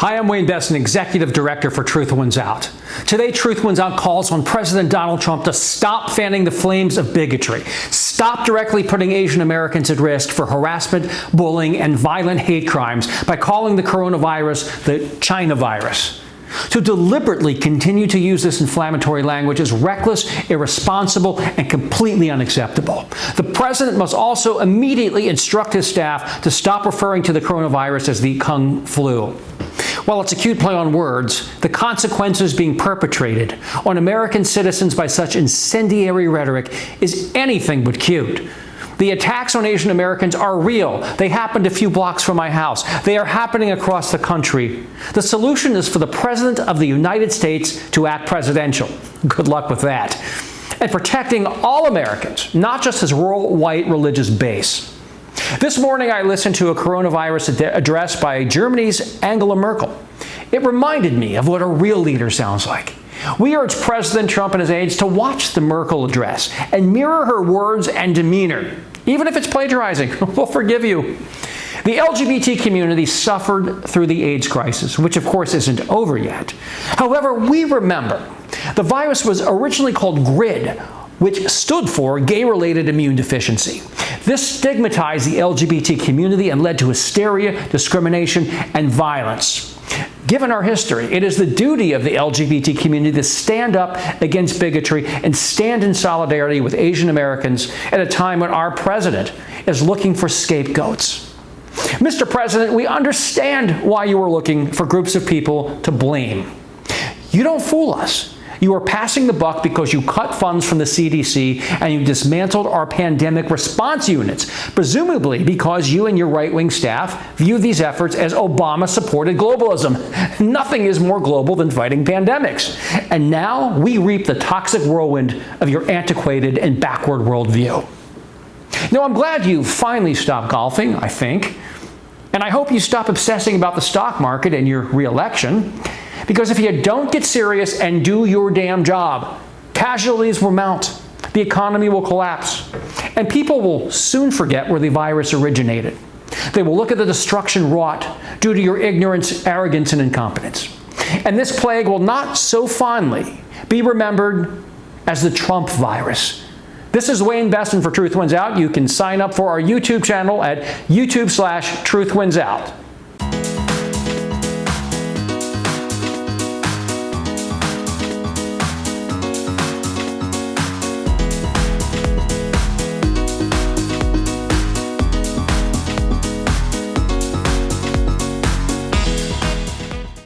Hi, I'm Wayne Besson, Executive Director for Truth Wins Out. Today, Truth Wins Out calls on President Donald Trump to stop fanning the flames of bigotry, stop directly putting Asian Americans at risk for harassment, bullying, and violent hate crimes by calling the coronavirus the China virus. To deliberately continue to use this inflammatory language is reckless, irresponsible, and completely unacceptable. The president must also immediately instruct his staff to stop referring to the coronavirus as the Kung flu. While it's a cute play on words, the consequences being perpetrated on American citizens by such incendiary rhetoric is anything but cute. The attacks on Asian Americans are real. They happened a few blocks from my house. They are happening across the country. The solution is for the President of the United States to act presidential. Good luck with that. And protecting all Americans, not just his rural white religious base. This morning, I listened to a coronavirus address by Germany's Angela Merkel. It reminded me of what a real leader sounds like. We urge President Trump and his aides to watch the Merkel address and mirror her words and demeanor. Even if it's plagiarizing, we'll forgive you. The LGBT community suffered through the AIDS crisis, which of course isn't over yet. However, we remember the virus was originally called GRID, which stood for gay-related immune deficiency. This stigmatized the LGBT community and led to hysteria, discrimination, and violence. Given our history, it is the duty of the LGBT community to stand up against bigotry and stand in solidarity with Asian Americans at a time when our president is looking for scapegoats. Mr. President, we understand why you are looking for groups of people to blame. You don't fool us. You are passing the buck because you cut funds from the CDC and you dismantled our pandemic response units, presumably because you and your right-wing staff view these efforts as Obama-supported globalism. Nothing is more global than fighting pandemics. And now we reap the toxic whirlwind of your antiquated and backward worldview. Now, I'm glad you finally stopped golfing, I think. And I hope you stop obsessing about the stock market and your re-election. Because if you don't get serious and do your damn job, casualties will mount, the economy will collapse, and people will soon forget where the virus originated. They will look at the destruction wrought due to your ignorance, arrogance, and incompetence. And this plague will not so fondly be remembered as the Trump virus. This is Wayne Besson for Truth Wins Out. You can sign up for our YouTube channel at YouTube/Truth Wins Out.